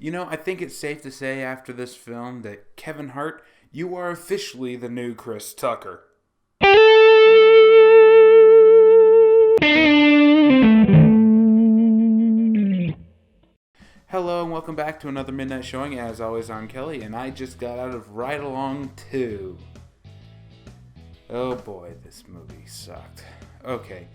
I think it's safe to say after this film that Kevin Hart, you are officially the new Chris Tucker. Hello and welcome back to another Midnight Showing. As always, I'm Kelly, and I just got out of Ride Along 2. Oh boy, this movie sucked. Okay,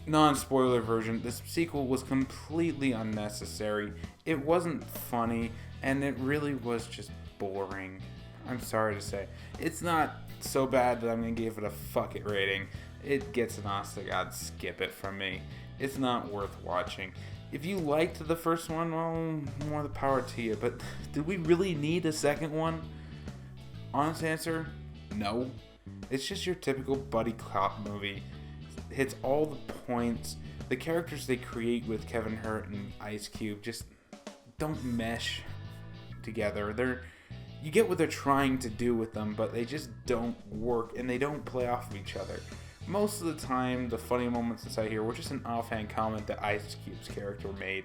non-spoiler version, this sequel was completely unnecessary. It wasn't funny, and it really was just boring. I'm sorry to say. It's not so bad that I'm going to give it a fuck it rating. It gets an honest to God skip it from me. It's not worth watching. If you liked the first one, well, more the power to you. But did we really need a second one? Honest answer, no. It's just your typical buddy cop movie. It hits all the points. The characters they create with Kevin Hart and Ice Cube just don't mesh together. You get what they're trying to do with them, but they just don't work, and they don't play off of each other. Most of the time, the funny moments inside here were just an offhand comment that Ice Cube's character made,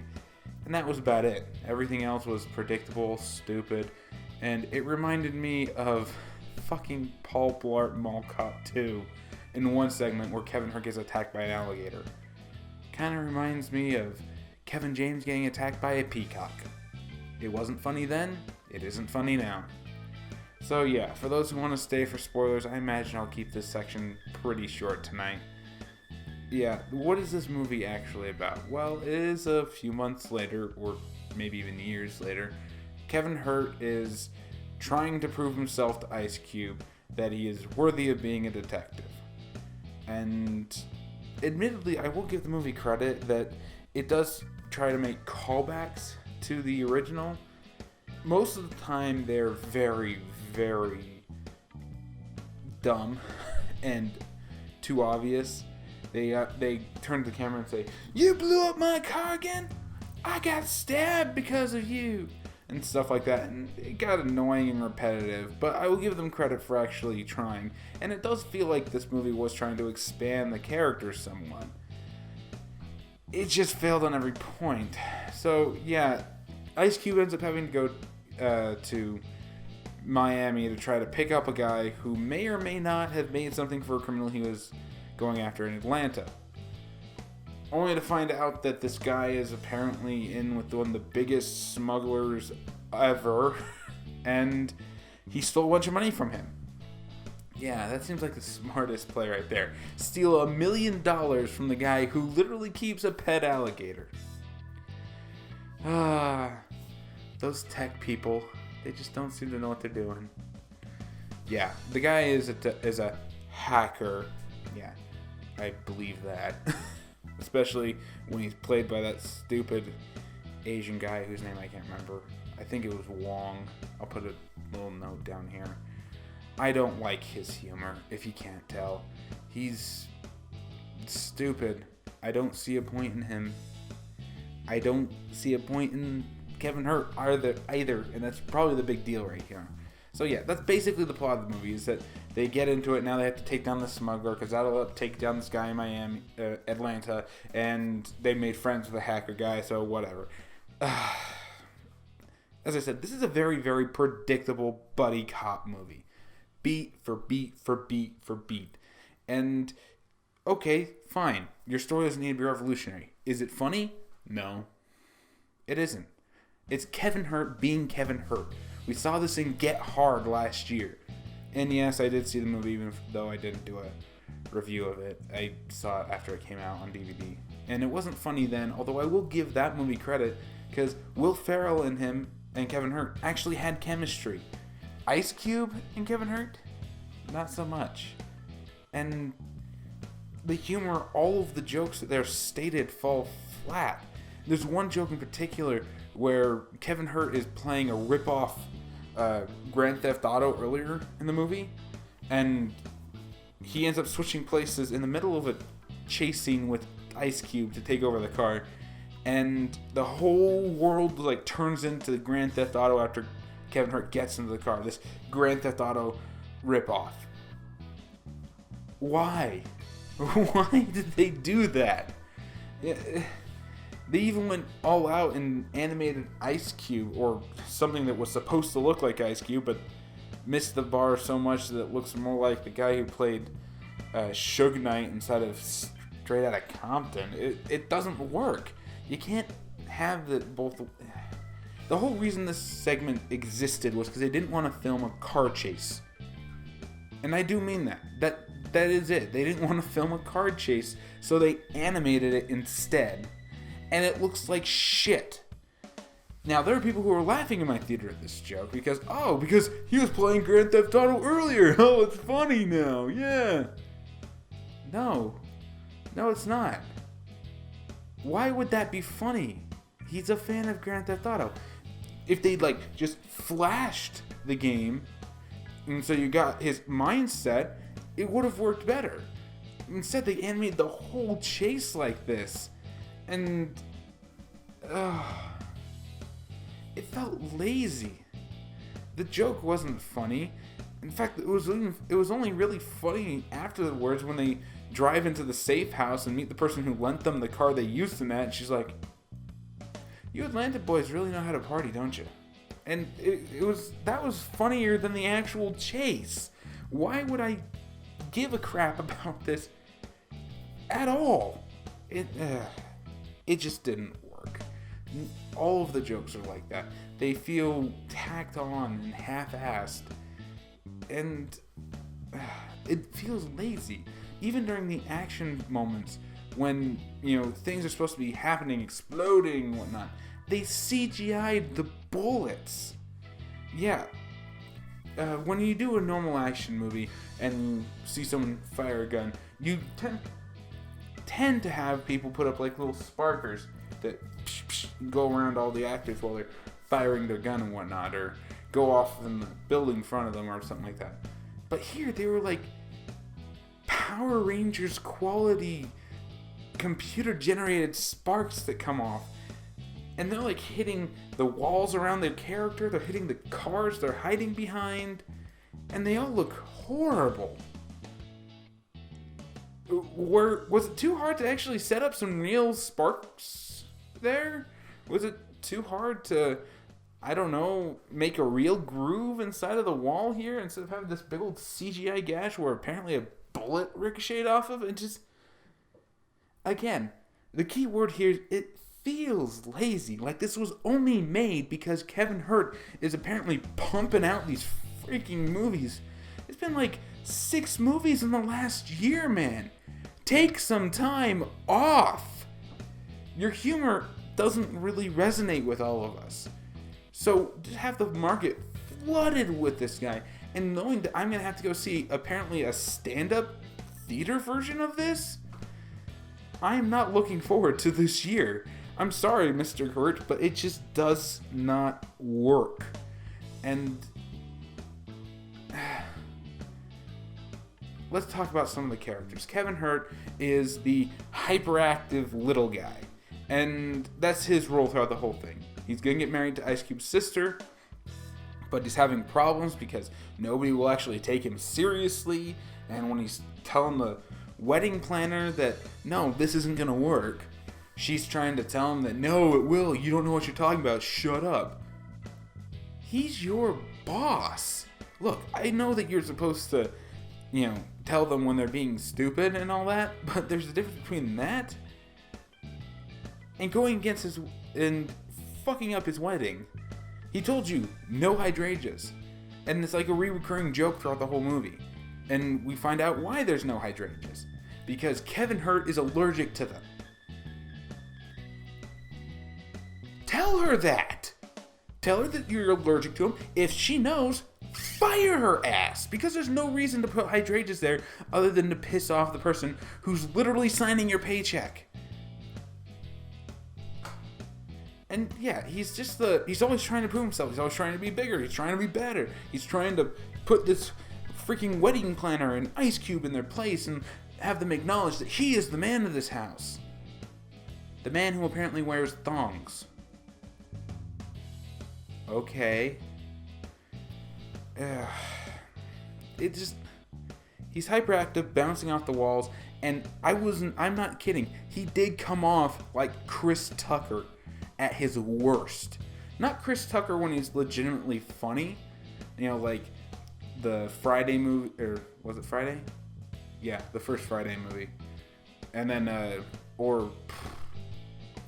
and that was about it. Everything else was predictable, stupid, and it reminded me of fucking Paul Blart Mall Cop 2 in one segment where Kevin Hart gets attacked by an alligator. Kind of reminds me of Kevin James getting attacked by a peacock. It wasn't funny then, it isn't funny now. So yeah, for those who want to stay for spoilers, I imagine I'll keep this section pretty short tonight. Yeah, what is this movie actually about? Well, it is a few months later, or maybe even years later. Kevin Hart is trying to prove himself to Ice Cube that he is worthy of being a detective. And admittedly, I will give the movie credit that it does try to make callbacks to the original. Most of the time, they're very, very dumb and too obvious. They turn to the camera and say, "You blew up my car again? I got stabbed because of you," and stuff like that. And it got annoying and repetitive, but I will give them credit for actually trying. And it does feel like this movie was trying to expand the characters somewhat. It just failed on every point. So yeah, Ice Cube ends up having to go to Miami to try to pick up a guy who may or may not have made something for a criminal he was going after in Atlanta. Only to find out that this guy is apparently in with one of the biggest smugglers ever, and he stole a bunch of money from him. Yeah, that seems like the smartest play right there. Steal $1 million from the guy who literally keeps a pet alligator. Those tech people, they just don't seem to know what they're doing. Yeah, the guy is a hacker. Yeah, I believe that. Especially when he's played by that stupid Asian guy whose name I can't remember. I think it was Wong. I'll put a little note down here. I don't like his humor, if you can't tell. He's stupid. I don't see a point in him. I don't see a point in Kevin Hart either, and that's probably the big deal right here. So yeah, that's basically the plot of the movie, is that they get into it. Now they have to take down the smuggler, because that'll take down this guy in Atlanta, and they made friends with the hacker guy, so whatever. As I said, this is a very, very predictable buddy cop movie. Beat for beat for beat for beat. And, okay, fine. Your story doesn't need to be revolutionary. Is it funny? No. It isn't. It's Kevin Hart being Kevin Hart. We saw this in Get Hard last year. And yes, I did see the movie, even though I didn't do a review of it. I saw it after it came out on DVD. And it wasn't funny then, although I will give that movie credit, because Will Ferrell and him and Kevin Hart actually had chemistry. Ice Cube and Kevin Hart? Not so much. And the humor, all of the jokes that they're stated fall flat. There's one joke in particular where Kevin Hart is playing a rip-off Grand Theft Auto earlier in the movie, and he ends up switching places in the middle of a chase scene with Ice Cube to take over the car, and the whole world like turns into Grand Theft Auto after Kevin Hart gets into the car. This Grand Theft Auto rip-off. Why? Why did they do that? They even went all out and animated Ice Cube, or something that was supposed to look like Ice Cube, but missed the bar so much that it looks more like the guy who played Suge Knight instead of Straight Outta Compton. It doesn't work. You can't have both. The whole reason this segment existed was because they didn't want to film a car chase. And I do mean that. That is it. They didn't want to film a car chase, so they animated it instead. And it looks like shit. Now, there are people who are laughing in my theater at this joke because he was playing Grand Theft Auto earlier. Oh, it's funny now. Yeah. No, it's not. Why would that be funny? He's a fan of Grand Theft Auto. If they'd just flashed the game, and so you got his mindset, it would have worked better. Instead, they animated the whole chase like this, and it felt lazy. The joke wasn't funny. In fact, it was only really funny afterwards when they drive into the safe house and meet the person who lent them the car they used in that, and she's like, "You Atlanta boys really know how to party, don't you?" And that was funnier than the actual chase. Why would I give a crap about this at all? It just didn't work. All of the jokes are like that. They feel tacked on and half-assed, and it feels lazy. Even during the action moments when, things are supposed to be happening, exploding and whatnot, they CGI'd the bullets. Yeah. When you do a normal action movie and you see someone fire a gun, you tend to have people put up little sparkers that go around all the actors while they're firing their gun and whatnot, or go off in the building in front of them or something like that. But here they were like Power Rangers quality computer generated sparks that come off, and they're hitting the walls around their character, they're hitting the cars they're hiding behind, and they all look horrible. Was it too hard to actually set up some real sparks there? Was it too hard to, I don't know, make a real groove inside of the wall here instead of having this big old CGI gash where apparently a bullet ricocheted off of it? Just, again, the key word here is it feels lazy. This was only made because Kevin Hart is apparently pumping out these freaking movies. It's been 6 movies in the last year, man. Take some time off. Your humor doesn't really resonate with all of us. So to have the market flooded with this guy, and knowing that I'm going to have to go see apparently a stand-up theater version of this, I am not looking forward to this year. I'm sorry, Mr. Hurt, but it just does not work. And let's talk about some of the characters. Kevin Hart is the hyperactive little guy, and that's his role throughout the whole thing. He's going to get married to Ice Cube's sister, but he's having problems because nobody will actually take him seriously, and when he's telling the wedding planner that, no, this isn't going to work, she's trying to tell him that, no, it will, you don't know what you're talking about, shut up. He's your boss. Look, I know that you're supposed to, tell them when they're being stupid and all that, but there's a difference between that and going against and fucking up his wedding. He told you, no hydrangeas. And it's like a recurring joke throughout the whole movie. And we find out why there's no hydrangeas. Because Kevin Hart is allergic to them. Tell her that. Tell her that you're allergic to them. If she knows, fire her ass. Because there's no reason to put hydrangeas there other than to piss off the person who's literally signing your paycheck. And yeah, he's always trying to prove himself. He's always trying to be bigger. He's trying to be better. He's trying to put this freaking wedding planner and Ice Cube in their place and have them acknowledge that he is the man of this house. The man who apparently wears thongs. Okay. He's He's hyperactive, bouncing off the walls, and I'm not kidding. He did come off like Chris Tucker at his worst. Not Chris Tucker when he's legitimately funny. Like the Friday movie, or was it Friday? Yeah, the first Friday movie. And then, or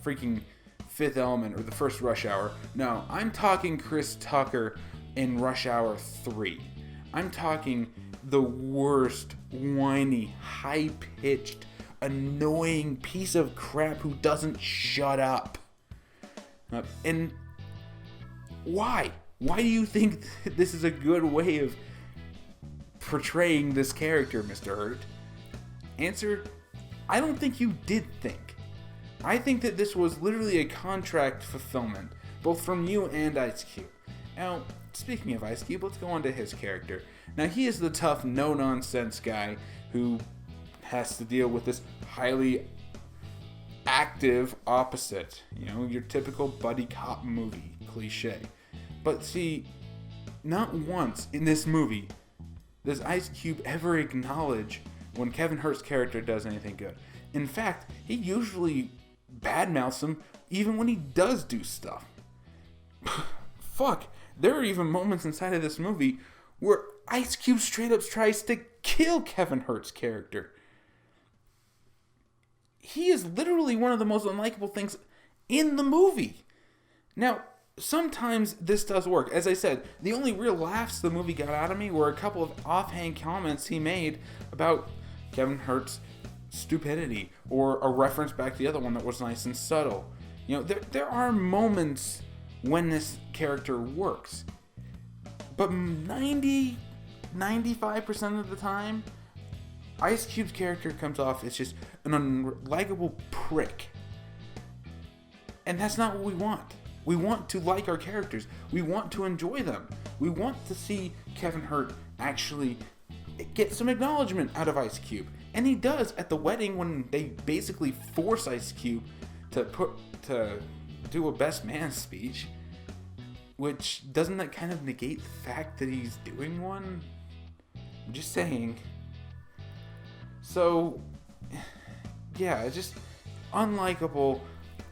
freaking Fifth Element, or the first Rush Hour. No, I'm talking Chris Tucker in Rush Hour 3. I'm talking the worst, whiny, high-pitched, annoying piece of crap who doesn't shut up. And why? Why do you think this is a good way of portraying this character, Mr. Hurt? Answer, I don't think you did think. I think that this was literally a contract fulfillment, both from you and Ice Cube. Now, speaking of Ice Cube, let's go on to his character. Now, he is the tough, no-nonsense guy who has to deal with this highly active opposite. Your typical buddy cop movie cliche. But see, not once in this movie does Ice Cube ever acknowledge when Kevin Hart's character does anything good. In fact, he usually badmouths him even when he does do stuff. Fuck, there are even moments inside of this movie where Ice Cube straight up tries to kill Kevin Hart's character. He is literally one of the most unlikable things in the movie. Now, sometimes this does work. As I said, the only real laughs the movie got out of me were a couple of offhand comments he made about Kevin Hart's stupidity, or a reference back to the other one that was nice and subtle. There are moments when this character works, but 95% of the time, Ice Cube's character comes off as just an unlikable prick. And that's not what we want. We want to like our characters. We want to enjoy them. We want to see Kevin Hart actually get some acknowledgement out of Ice Cube. And he does at the wedding, when they basically force Ice Cube to do a best man speech. Which, doesn't that kind of negate the fact that he's doing one? I'm just saying. So, yeah, just unlikable,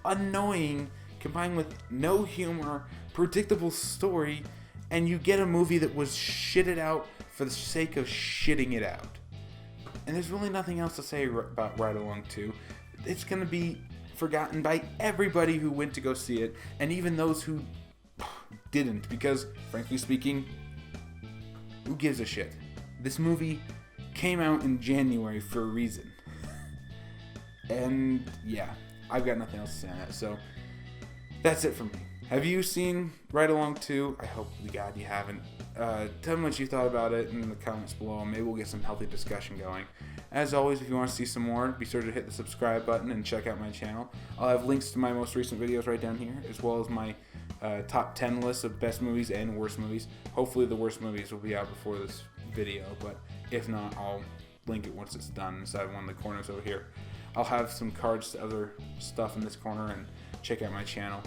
annoying, combined with no humor, predictable story, and you get a movie that was shitted out for the sake of shitting it out. And there's really nothing else to say about Ride Along 2. It's going to be forgotten by everybody who went to go see it, and even those who didn't, because, frankly speaking, who gives a shit? This movie came out in January for a reason. And, yeah, I've got nothing else to say on that, so that's it for me. Have you seen Ride Along 2? I hope to God you haven't. Tell me what you thought about it in the comments below, and maybe we'll get some healthy discussion going. As always, if you want to see some more, be sure to hit the subscribe button and check out my channel. I'll have links to my most recent videos right down here, as well as my top 10 list of best movies and worst movies. Hopefully the worst movies will be out before this video, but if not, I'll link it once it's done inside one of the corners over here. I'll have some cards to other stuff in this corner, and check out my channel.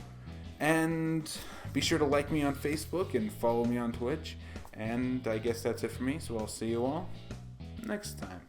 And be sure to like me on Facebook and follow me on Twitch. And I guess that's it for me, so I'll see you all next time.